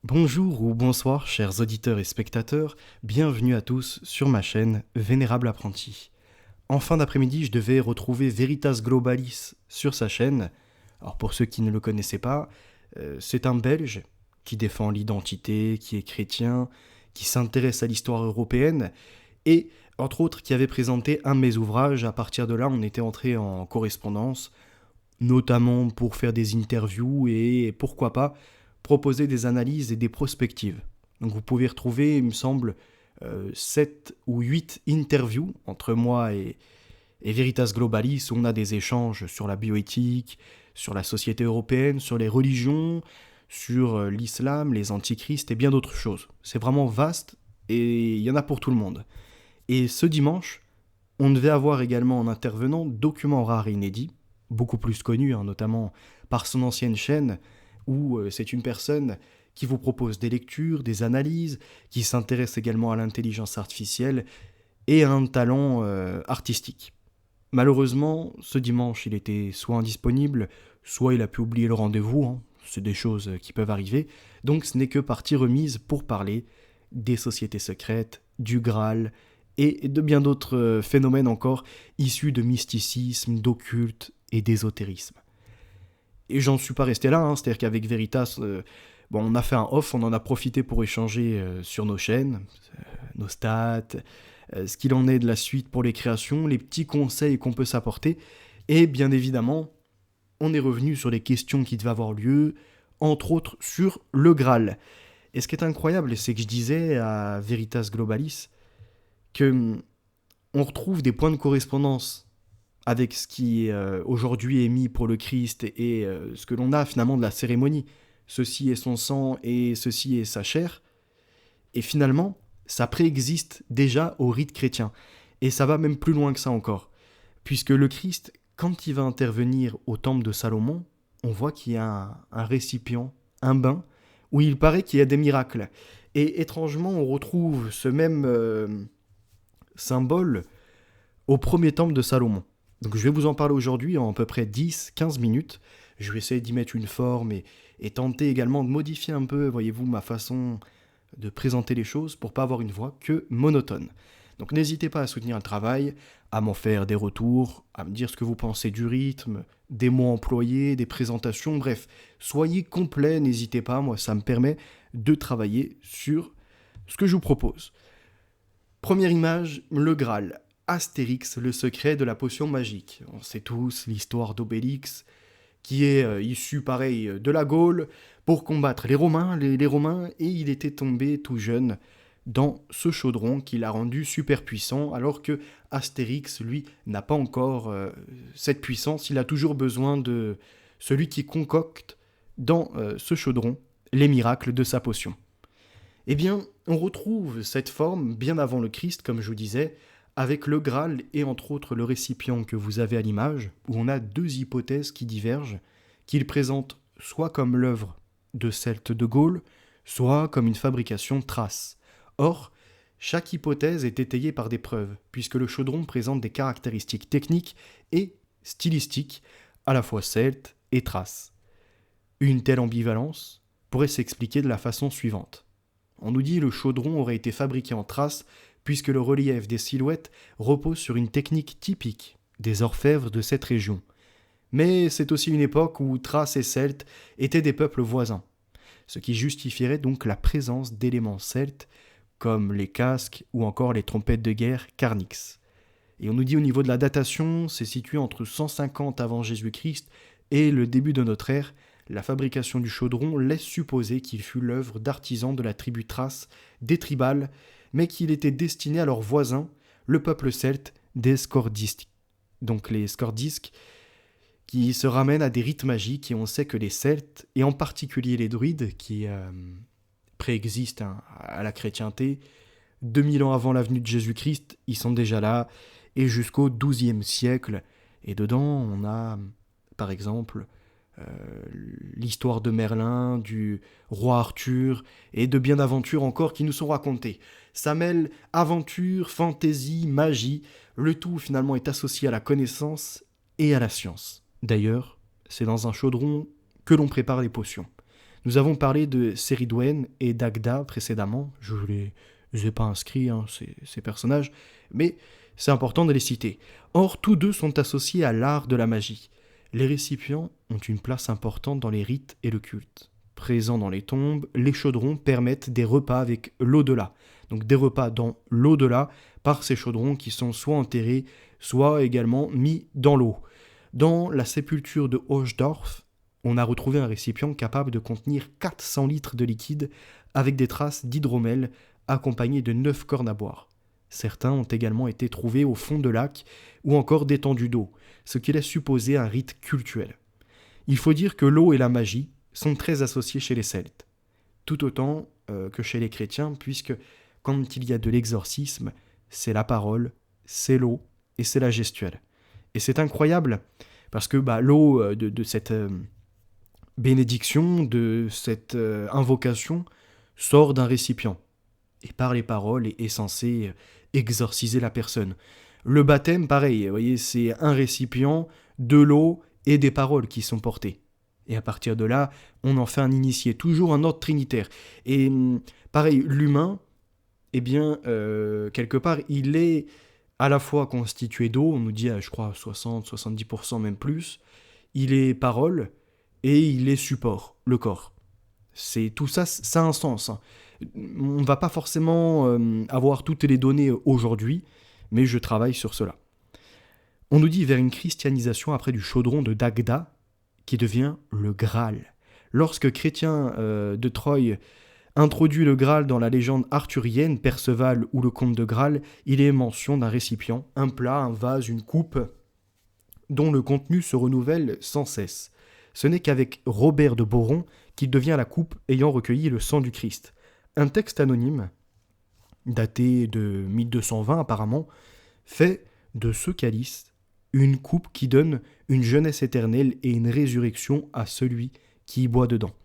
Bonjour ou bonsoir, chers auditeurs et spectateurs, bienvenue à tous sur ma chaîne Vénérable Apprenti. En fin d'après-midi, je devais retrouver Veritas Globalis sur sa chaîne. Alors pour ceux qui ne le connaissaient pas, c'est un Belge qui défend l'identité, qui est chrétien, qui s'intéresse à l'histoire européenne et, entre autres, qui avait présenté un de mes ouvrages. À partir de là, on était entré en correspondance, notamment pour faire des interviews et, pourquoi pas, proposer des analyses et des prospectives. Donc vous pouvez retrouver, il me semble, 7 ou 8 interviews entre moi et Veritas Globalis, où on a des échanges sur la bioéthique, sur la société européenne, sur les religions, sur l'islam, les antichrists et bien d'autres choses. C'est vraiment vaste et il y en a pour tout le monde. Et ce dimanche, on devait avoir également en intervenant Documents rares et inédits, beaucoup plus connu, notamment par son ancienne chaîne, où c'est une personne qui vous propose des lectures, des analyses, qui s'intéresse également à l'intelligence artificielle et à un talent artistique. Malheureusement, ce dimanche, il était soit indisponible, soit il a pu oublier le rendez-vous, c'est des choses qui peuvent arriver, donc ce n'est que partie remise pour parler des sociétés secrètes, du Graal et de bien d'autres phénomènes encore issus de mysticisme, d'occulte et d'ésotérisme. Et j'en suis pas resté là, c'est-à-dire qu'avec Veritas, on a fait un off, on en a profité pour échanger sur nos chaînes, nos stats, ce qu'il en est de la suite pour les créations, les petits conseils qu'on peut s'apporter, et bien évidemment, on est revenu sur les questions qui devaient avoir lieu, entre autres sur le Graal. Et ce qui est incroyable, c'est que je disais à Veritas Globalis que on retrouve des points de correspondance avec ce qui aujourd'hui est mis pour le Christ et ce que l'on a finalement de la cérémonie. Ceci est son sang et ceci est sa chair. Et finalement, ça préexiste déjà au rite chrétien. Et ça va même plus loin que ça encore. Puisque le Christ, quand il va intervenir au temple de Salomon, on voit qu'il y a un récipient, un bain, où il paraît qu'il y a des miracles. Et étrangement, on retrouve ce même symbole au premier temple de Salomon. Donc je vais vous en parler aujourd'hui en à peu près 10-15 minutes. Je vais essayer d'y mettre une forme et tenter également de modifier un peu, voyez-vous, ma façon de présenter les choses pour pas avoir une voix que monotone. Donc n'hésitez pas à soutenir le travail, à m'en faire des retours, à me dire ce que vous pensez du rythme, des mots employés, des présentations, bref, soyez complet, n'hésitez pas, moi ça me permet de travailler sur ce que je vous propose. Première image, le Graal. Astérix, le secret de la potion magique. On sait tous l'histoire d'Obélix, qui est issu, pareil, de la Gaule, pour combattre les Romains, les Romains, et il était tombé tout jeune dans ce chaudron qui l'a rendu super puissant, alors que Astérix, lui, n'a pas encore cette puissance, il a toujours besoin de celui qui concocte dans ce chaudron les miracles de sa potion. Eh bien, on retrouve cette forme bien avant le Christ, comme je vous disais, avec le Graal et entre autres le récipient que vous avez à l'image, où on a deux hypothèses qui divergent, qu'il présente soit comme l'œuvre de Celtes de Gaulle, soit comme une fabrication Thrace. Or, chaque hypothèse est étayée par des preuves, puisque le chaudron présente des caractéristiques techniques et stylistiques, à la fois celtes et thraces. Une telle ambivalence pourrait s'expliquer de la façon suivante. On nous dit que le chaudron aurait été fabriqué en Thrace puisque le relief des silhouettes repose sur une technique typique des orfèvres de cette région. Mais c'est aussi une époque où Thraces et Celtes étaient des peuples voisins, ce qui justifierait donc la présence d'éléments celtes comme les casques ou encore les trompettes de guerre Carnyx. Et on nous dit au niveau de la datation, c'est situé entre 150 avant Jésus-Christ et le début de notre ère. La fabrication du chaudron laisse supposer qu'il fut l'œuvre d'artisans de la tribu thrace, des tribales, mais qu'il était destiné à leurs voisins, le peuple celte des Scordisques. Donc les Scordisques qui se ramènent à des rites magiques, et on sait que les Celtes, et en particulier les druides, qui préexistent à la chrétienté, 2000 ans avant la venue de Jésus-Christ, ils sont déjà là, et jusqu'au XIIe siècle. Et dedans, on a, par exemple, l'histoire de Merlin, du roi Arthur et de bien d'aventures encore qui nous sont racontées. Ça mêle aventure, fantaisie, magie, le tout finalement est associé à la connaissance et à la science. D'ailleurs, c'est dans un chaudron que l'on prépare les potions. Nous avons parlé de Céridwen et d'Agda précédemment, je ne les ai pas inscrits, ces personnages, mais c'est important de les citer. Or, tous deux sont associés à l'art de la magie. Les récipients ont une place importante dans les rites et le culte. Présents dans les tombes, les chaudrons permettent des repas avec l'au-delà. Donc des repas dans l'au-delà par ces chaudrons qui sont soit enterrés, soit également mis dans l'eau. Dans la sépulture de Hochdorf, on a retrouvé un récipient capable de contenir 400 litres de liquide avec des traces d'hydromel accompagnées de 9 cornes à boire. Certains ont également été trouvés au fond de lacs ou encore d'étendues d'eau, ce qui laisse supposer un rite cultuel. Il faut dire que l'eau et la magie sont très associés chez les Celtes, tout autant que chez les chrétiens, puisque quand il y a de l'exorcisme, c'est la parole, c'est l'eau et c'est la gestuelle. Et c'est incroyable, parce que l'eau de cette bénédiction, de cette invocation, sort d'un récipient. Et par les paroles est censé exorciser la personne. Le baptême, pareil, vous voyez, c'est un récipient, de l'eau et des paroles qui sont portées. Et à partir de là, on en fait un initié, toujours un ordre trinitaire. Et pareil, l'humain, quelque part, il est à la fois constitué d'eau, on nous dit, je crois, 60-70%, même plus. Il est parole et il est support, le corps. C'est tout ça, ça a un sens. On ne va pas forcément avoir toutes les données aujourd'hui, mais je travaille sur cela. On nous dit vers une christianisation après du chaudron de Dagda, qui devient le Graal. Lorsque Chrétien de Troyes introduit le Graal dans la légende arthurienne, Perceval ou le comte de Graal, il est mention d'un récipient, un plat, un vase, une coupe, dont le contenu se renouvelle sans cesse. Ce n'est qu'avec Robert de Boron qu'il devient la coupe ayant recueilli le sang du Christ. Un texte anonyme, daté de 1220 apparemment, fait de ce calice une coupe qui donne une jeunesse éternelle et une résurrection à celui qui y boit dedans.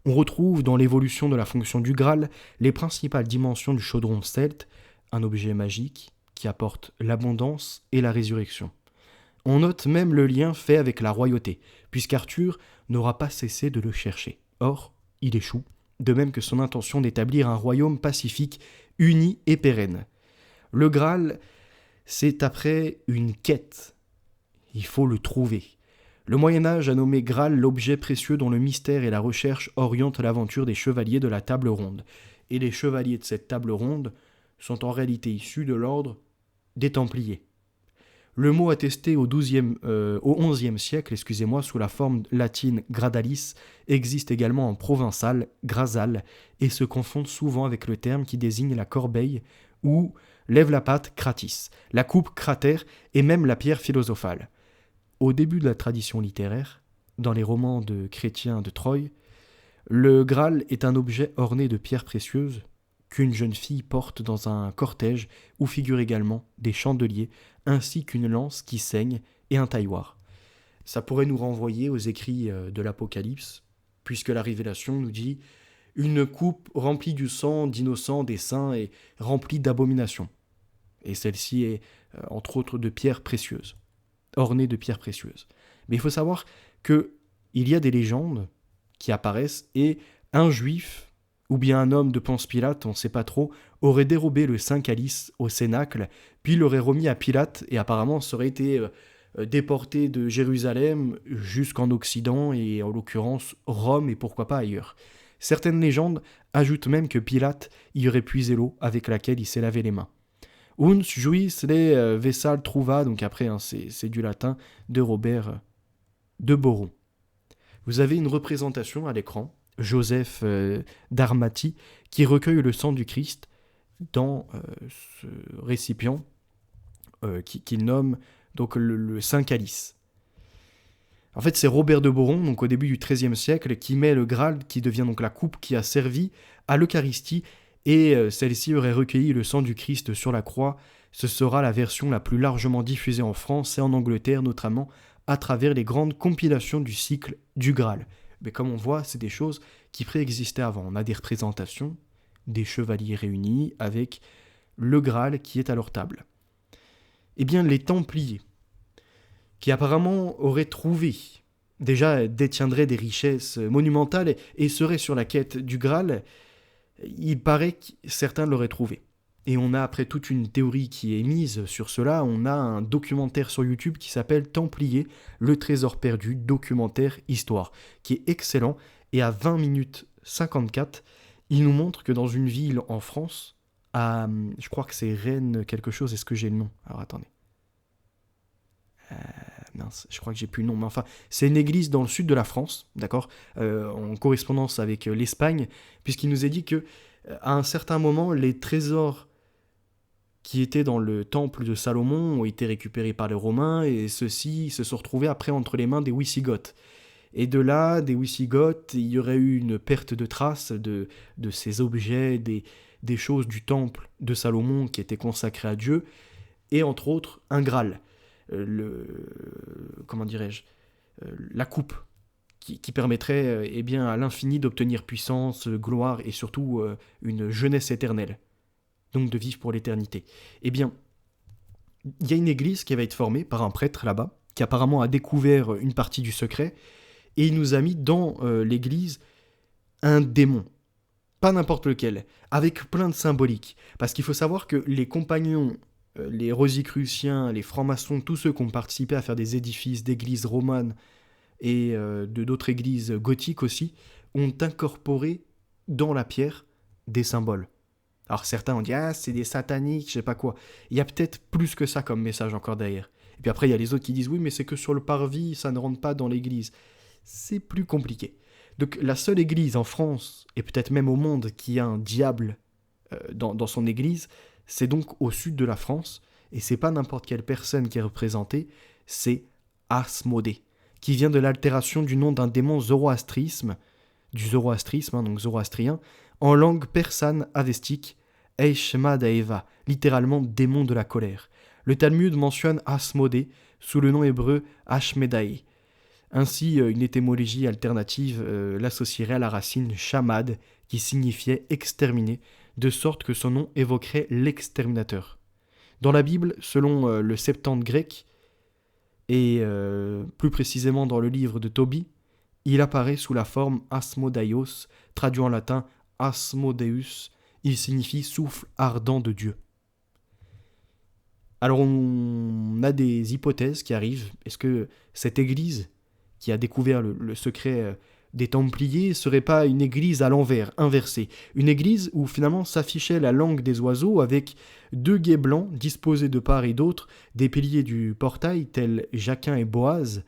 On retrouve dans l'évolution de la fonction du Graal les principales dimensions du chaudron celte, un objet magique qui apporte l'abondance et la résurrection. On note même le lien fait avec la royauté, puisqu'Arthur n'aura pas cessé de le chercher. Or, il échoue, de même que son intention d'établir un royaume pacifique, uni et pérenne. Le Graal, c'est après une quête. Il faut le trouver. Le Moyen-Âge a nommé Graal l'objet précieux dont le mystère et la recherche orientent l'aventure des chevaliers de la table ronde. Et les chevaliers de cette table ronde sont en réalité issus de l'ordre des Templiers. Le mot attesté au XIe siècle, sous la forme latine gradalis, existe également en provençal, grasal, et se confond souvent avec le terme qui désigne la corbeille ou lève la patte cratis, la coupe cratère et même la pierre philosophale. Au début de la tradition littéraire, dans les romans de Chrétien de Troyes, le Graal est un objet orné de pierres précieuses qu'une jeune fille porte dans un cortège où figurent également des chandeliers ainsi qu'une lance qui saigne et un tailloir. Ça pourrait nous renvoyer aux écrits de l'Apocalypse, puisque la Révélation nous dit « Une coupe remplie du sang d'innocents des saints et remplie d'abominations. » Et celle-ci est, entre autres, de pierres précieuses, ornée de pierres précieuses. Mais il faut savoir qu'il y a des légendes qui apparaissent et un juif ou bien un homme de Ponce Pilate, on ne sait pas trop, aurait dérobé le saint calice au cénacle, puis l'aurait remis à Pilate, et apparemment ça aurait été déporté de Jérusalem jusqu'en Occident, et en l'occurrence Rome, et pourquoi pas ailleurs. Certaines légendes ajoutent même que Pilate y aurait puisé l'eau avec laquelle il s'est lavé les mains. Uns juis les vessal trouva, donc après c'est du latin, de Robert de Boron. Vous avez une représentation à l'écran, Joseph d'Armatie, qui recueille le sang du Christ dans ce récipient qu'il nomme donc le Saint Calice. En fait, c'est Robert de Boron, donc au début du XIIIe siècle, qui met le Graal, qui devient donc la coupe qui a servi à l'Eucharistie, et celle-ci aurait recueilli le sang du Christ sur la croix. Ce sera la version la plus largement diffusée en France et en Angleterre, notamment à travers les grandes compilations du cycle du Graal. Mais comme on voit, c'est des choses qui préexistaient avant. On a des représentations, des chevaliers réunis avec le Graal qui est à leur table. Eh bien, les Templiers, qui apparemment auraient trouvé déjà détiendrait des richesses monumentales et serait sur la quête du Graal, il paraît que certains l'auraient trouvé. Et on a, après toute une théorie qui est mise sur cela, on a un documentaire sur YouTube qui s'appelle Templier, le trésor perdu, documentaire histoire, qui est excellent. Et à 20 minutes 54, il nous montre que dans une ville en France, je crois que c'est Rennes quelque chose, est-ce que j'ai le nom? Alors attendez. Mince, je crois que j'ai plus le nom, mais enfin, c'est une église dans le sud de la France, d'accord, en correspondance avec l'Espagne, puisqu'il nous est dit que à un certain moment, les trésors qui étaient dans le temple de Salomon ont été récupérés par les Romains, et ceux-ci se sont retrouvés après entre les mains des Wisigoths. Et de là, des Wisigoths, il y aurait eu une perte de traces de ces objets, des choses du temple de Salomon qui étaient consacrées à Dieu, et entre autres, un Graal. Comment dirais-je, la coupe qui permettrait eh bien, à l'infini d'obtenir puissance, gloire et surtout une jeunesse éternelle, donc de vivre pour l'éternité. Eh bien, il y a une église qui va être formée par un prêtre là-bas, qui apparemment a découvert une partie du secret, et il nous a mis dans l'église un démon, pas n'importe lequel, avec plein de symboliques. Parce qu'il faut savoir que les compagnons, les Rosicruciens, les francs-maçons, tous ceux qui ont participé à faire des édifices d'églises romanes et de d'autres églises gothiques aussi, ont incorporé dans la pierre des symboles. Alors certains ont dit « Ah, c'est des sataniques, je sais pas quoi ». Il y a peut-être plus que ça comme message encore derrière. Et puis après, il y a les autres qui disent « Oui, mais c'est que sur le parvis, ça ne rentre pas dans l'église ». C'est plus compliqué. Donc la seule église en France, et peut-être même au monde, qui a un diable dans son église, c'est donc au sud de la France, et c'est pas n'importe quelle personne qui est représentée, c'est Asmodée, qui vient de l'altération du nom d'un démon du zoroastrisme, donc zoroastrien, en langue persane avestique, Eishma Daeva, littéralement démon de la colère. Le Talmud mentionne Asmodée sous le nom hébreu Ashmedai. Ainsi, une étymologie alternative l'associerait à la racine shamad, qui signifiait exterminer, de sorte que son nom évoquerait l'exterminateur. Dans la Bible, selon le Septante grec, et plus précisément dans le livre de Tobie, il apparaît sous la forme Asmodaios, traduit en latin Asmodeus, il signifie souffle ardent de Dieu. Alors on a des hypothèses qui arrivent. Est-ce que cette église qui a découvert le secret des Templiers serait pas une église à l'envers, inversée? Une église où finalement s'affichait la langue des oiseaux avec deux guets blancs disposés de part et d'autre des piliers du portail tels Jacquin et Boaz,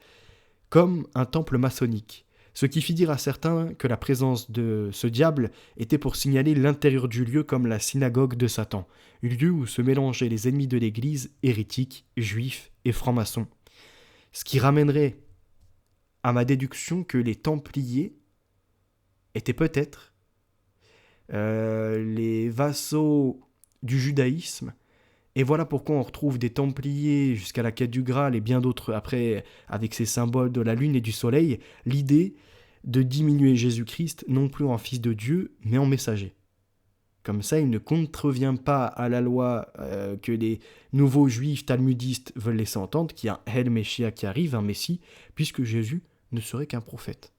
comme un temple maçonnique. Ce qui fit dire à certains que la présence de ce diable était pour signaler l'intérieur du lieu comme la synagogue de Satan, lieu où se mélangeaient les ennemis de l'Église, hérétiques, juifs et francs-maçons. Ce qui ramènerait à ma déduction que les Templiers étaient peut-être les vassaux du judaïsme. Et voilà pourquoi on retrouve des Templiers jusqu'à la quête du Graal et bien d'autres après avec ces symboles de la lune et du soleil, l'idée de diminuer Jésus-Christ non plus en fils de Dieu, mais en messager. Comme ça, il ne contrevient pas à la loi que les nouveaux juifs talmudistes veulent laisser entendre, qu'il y a un El Messia qui arrive, un Messie, puisque Jésus ne serait qu'un prophète.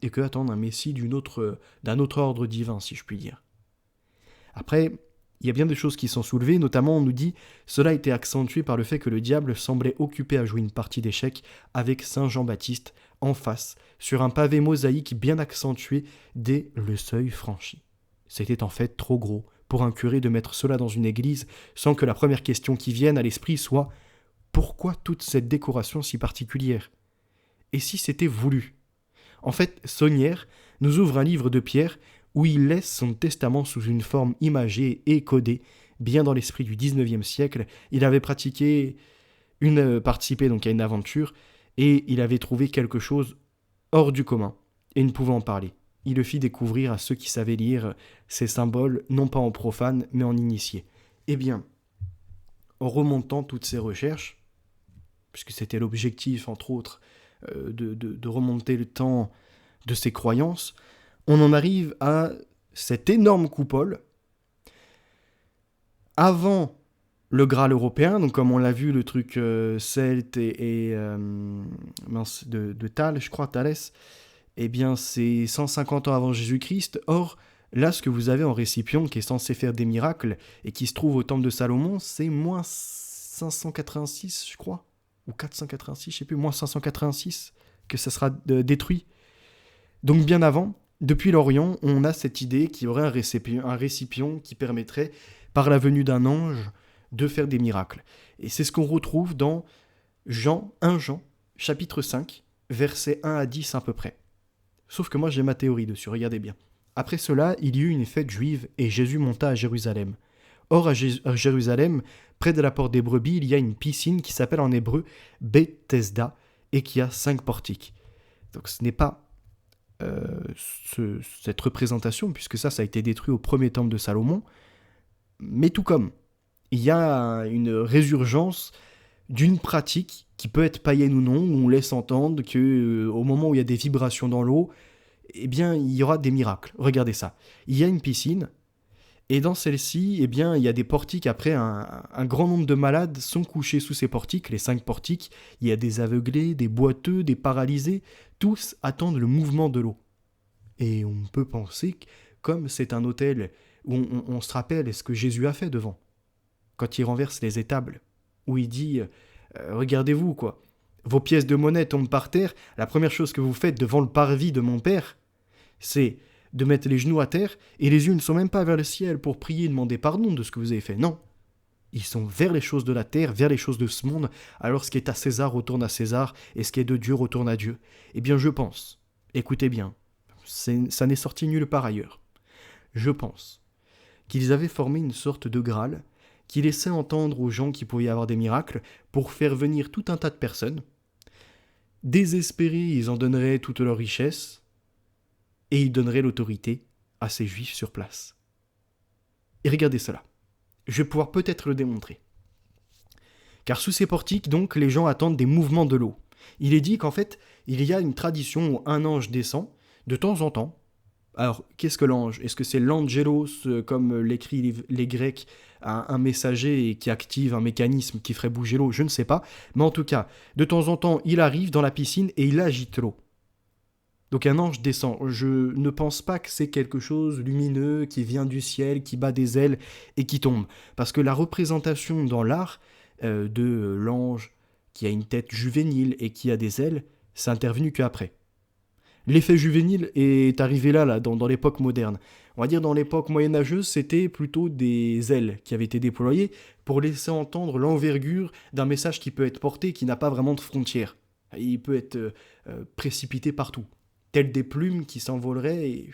Et que attendre un Messie d'un autre ordre divin, si je puis dire. Après, il y a bien des choses qui sont soulevées, notamment on nous dit cela a été accentué par le fait que le diable semblait occupé à jouer une partie d'échecs avec Saint Jean-Baptiste en face, sur un pavé mosaïque bien accentué dès le seuil franchi. C'était en fait trop gros pour un curé de mettre cela dans une église sans que la première question qui vienne à l'esprit soit « Pourquoi toute cette décoration si particulière ?» Et si c'était voulu? En fait, Saunière nous ouvre un livre de Pierre où il laisse son testament sous une forme imagée et codée, bien dans l'esprit du XIXe siècle. Il avait participé donc à une aventure, et il avait trouvé quelque chose hors du commun, et ne pouvait en parler. Il le fit découvrir à ceux qui savaient lire ces symboles, non pas en profane, mais en initié. Eh bien, en remontant toutes ces recherches, puisque c'était l'objectif, entre autres, de remonter le temps de ces croyances, on en arrive à cette énorme coupole. Avant Le Graal européen, donc comme on l'a vu, le truc celte de Thalès, je crois, Thalès, eh bien c'est 150 ans avant Jésus-Christ. Or, là, ce que vous avez en récipient qui est censé faire des miracles et qui se trouve au temple de Salomon, c'est moins 586, je crois, ou 486, je sais plus, moins 586, que ça sera détruit. Donc bien avant, depuis l'Orient, on a cette idée qu'il y aurait un récipient qui permettrait, par la venue d'un ange, de faire des miracles. Et c'est ce qu'on retrouve dans Jean, chapitre 5, versets 1 à 10 à peu près. Sauf que moi j'ai ma théorie dessus, regardez bien. Après cela, il y eut une fête juive et Jésus monta à Jérusalem. Or à Jérusalem, près de la porte des brebis, il y a une piscine qui s'appelle en hébreu Bethesda et qui a 5 portiques. Donc ce n'est pas cette représentation, puisque ça a été détruit au premier temple de Salomon, mais tout comme il y a une résurgence d'une pratique qui peut être païenne ou non, où on laisse entendre que au moment où il y a des vibrations dans l'eau, eh bien il y aura des miracles. Regardez ça. Il y a une piscine, et dans celle-ci, eh bien il y a des portiques. Après, un grand nombre de malades sont couchés sous ces portiques, les 5 portiques. Il y a des aveuglés, des boiteux, des paralysés. Tous attendent le mouvement de l'eau. Et on peut penser que, comme c'est un autel où on se rappelle ce que Jésus a fait devant, quand il renverse les étables, où il dit regardez-vous, quoi, vos pièces de monnaie tombent par terre, la première chose que vous faites devant le parvis de mon Père, c'est de mettre les genoux à terre, et les yeux ne sont même pas vers le ciel pour prier et demander pardon de ce que vous avez fait. Non, ils sont vers les choses de la terre, vers les choses de ce monde. Alors ce qui est à César retourne à César, et ce qui est de Dieu retourne à Dieu. Eh bien je pense, écoutez bien, ça n'est sorti nulle part ailleurs. Je pense qu'ils avaient formé une sorte de Graal qui laissait entendre aux gens qu'il pouvait y avoir des miracles pour faire venir tout un tas de personnes. Désespérés, ils en donneraient toute leur richesse et ils donneraient l'autorité à ces juifs sur place. Et regardez cela. Je vais pouvoir peut-être le démontrer. Car sous ces portiques, donc, les gens attendent des mouvements de l'eau. Il est dit qu'en fait, il y a une tradition où un ange descend de temps en temps. Alors, qu'est-ce que l'ange ? Est-ce que c'est l'angelos, comme l'écrivent les Grecs, un messager qui active un mécanisme qui ferait bouger l'eau ? Je ne sais pas. Mais en tout cas, de temps en temps, il arrive dans la piscine et il agite l'eau. Donc un ange descend. Je ne pense pas que c'est quelque chose lumineux qui vient du ciel, qui bat des ailes et qui tombe. Parce que la représentation dans l'art de l'ange qui a une tête juvénile et qui a des ailes, c'est intervenu qu'après. L'effet juvénile est arrivé là dans l'époque moderne. On va dire dans l'époque moyenâgeuse, c'était plutôt des ailes qui avaient été déployées pour laisser entendre l'envergure d'un message qui peut être porté, qui n'a pas vraiment de frontières. Il peut être précipité partout, telles des plumes qui s'envoleraient et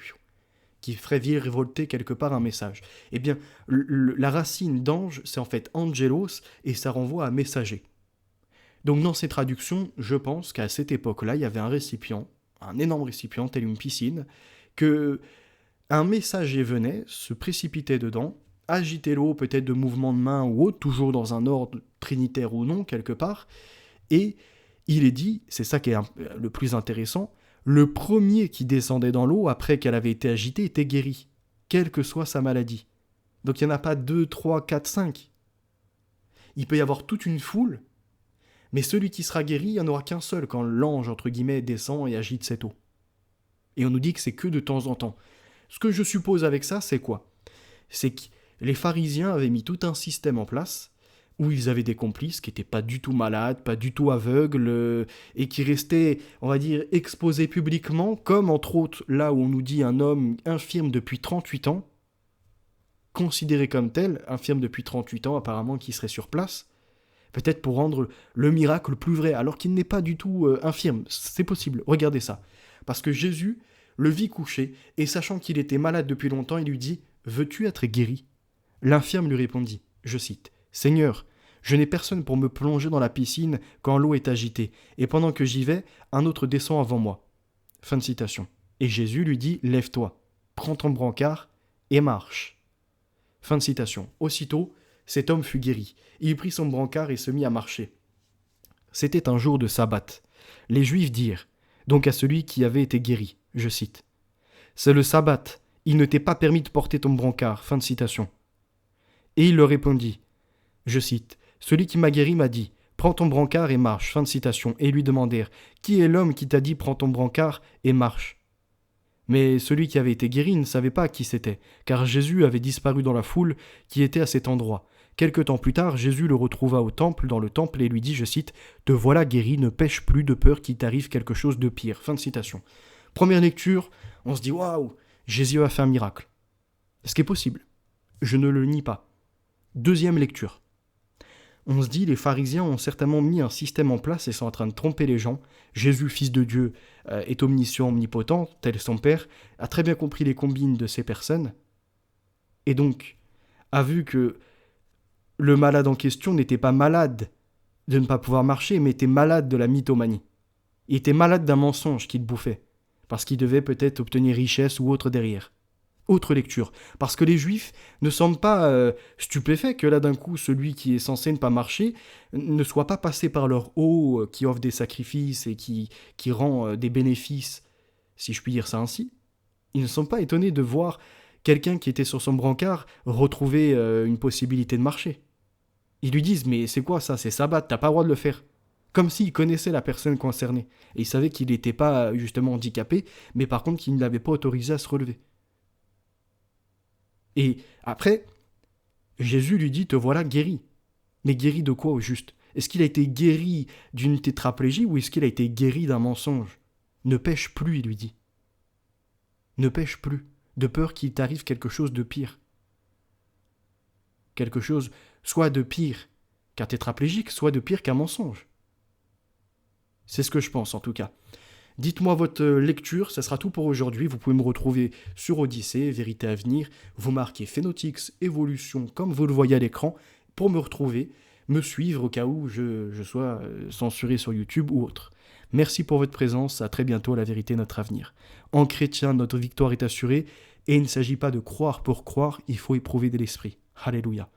qui feraient virevolter quelque part un message. Eh bien, la racine d'ange, c'est en fait angelos, et ça renvoie à messager. Donc dans ces traductions, je pense qu'à cette époque-là, il y avait un récipient, un énorme récipient, tel une piscine, que un messager venait, se précipitait dedans, agitait l'eau peut-être de mouvements de main ou autre, toujours dans un ordre trinitaire ou non, quelque part, et il est dit, c'est ça qui est le plus intéressant, le premier qui descendait dans l'eau après qu'elle avait été agitée était guéri, quelle que soit sa maladie. Donc il n'y en a pas 2, 3, 4, 5. Il peut y avoir toute une foule, mais celui qui sera guéri, il n'y en aura qu'un seul quand l'ange, entre guillemets, descend et agite cette eau. Et on nous dit que c'est que de temps en temps. Ce que je suppose avec ça, c'est quoi ? C'est que les pharisiens avaient mis tout un système en place où ils avaient des complices qui n'étaient pas du tout malades, pas du tout aveugles, et qui restaient, on va dire, exposés publiquement, comme entre autres là où on nous dit un homme infirme depuis 38 ans, considéré comme tel, infirme depuis 38 ans apparemment, qui serait sur place, peut-être pour rendre le miracle plus vrai, alors qu'il n'est pas du tout infirme. C'est possible, regardez ça. Parce que Jésus le vit couché, et sachant qu'il était malade depuis longtemps, il lui dit « Veux-tu être guéri ?» L'infirme lui répondit, je cite, « Seigneur, je n'ai personne pour me plonger dans la piscine quand l'eau est agitée, et pendant que j'y vais, un autre descend avant moi. » Fin de citation. Et Jésus lui dit « Lève-toi, prends ton brancard et marche. » Fin de citation. Aussitôt, cet homme fut guéri. Il prit son brancard et se mit à marcher. C'était un jour de sabbat. Les Juifs dirent, donc à celui qui avait été guéri, je cite, « C'est le sabbat, il ne t'est pas permis de porter ton brancard. » Fin de citation. Et il leur répondit, Je cite, « Celui qui m'a guéri m'a dit, prends ton brancard et marche. » Fin de citation. Et ils lui demandèrent, « Qui est l'homme qui t'a dit, prends ton brancard et marche ?» Mais celui qui avait été guéri ne savait pas qui c'était, car Jésus avait disparu dans la foule qui était à cet endroit. Quelque temps plus tard, Jésus le retrouva dans le temple, et lui dit, je cite, « Te voilà guéri, ne pêche plus de peur qu'il t'arrive quelque chose de pire. » Fin de citation. Première lecture, on se dit, waouh, Jésus a fait un miracle. Ce qui est possible. Je ne le nie pas. Deuxième lecture. On se dit, les pharisiens ont certainement mis un système en place et sont en train de tromper les gens. Jésus, fils de Dieu, est omniscient, omnipotent, tel son Père, a très bien compris les combines de ces personnes, et donc a vu que le malade en question n'était pas malade de ne pas pouvoir marcher, mais était malade de la mythomanie. Il était malade d'un mensonge qu'il bouffait, parce qu'il devait peut-être obtenir richesse ou autre derrière. Autre lecture, parce que les Juifs ne semblent pas stupéfaits que là d'un coup celui qui est censé ne pas marcher ne soit pas passé par leur haut qui offre des sacrifices et qui rend des bénéfices, si je puis dire ça ainsi. Ils ne sont pas étonnés de voir quelqu'un qui était sur son brancard retrouver une possibilité de marcher. Ils lui disent, mais c'est quoi ça, c'est sabbat, t'as pas le droit de le faire. Comme s'ils connaissaient la personne concernée. Et ils savaient qu'il n'était pas justement handicapé, mais par contre qu'il ne l'avait pas autorisé à se relever. Et après, Jésus lui dit, te voilà guéri. Mais guéri de quoi au juste? Est-ce qu'il a été guéri d'une tétraplégie ou est-ce qu'il a été guéri d'un mensonge? Ne pêche plus, il lui dit. Ne pêche plus, de peur qu'il t'arrive quelque chose de pire. Quelque chose soit de pire qu'un tétraplégique, soit de pire qu'un mensonge. C'est ce que je pense en tout cas. Dites-moi votre lecture, ça sera tout pour aujourd'hui. Vous pouvez me retrouver sur Odyssée, Vérité à venir. Vous marquez Phénotix, Évolution, comme vous le voyez à l'écran, pour me retrouver, me suivre au cas où je sois censuré sur YouTube ou autre. Merci pour votre présence, à très bientôt, la vérité, notre avenir. En chrétien, notre victoire est assurée, et il ne s'agit pas de croire pour croire, il faut éprouver de l'esprit. Alléluia.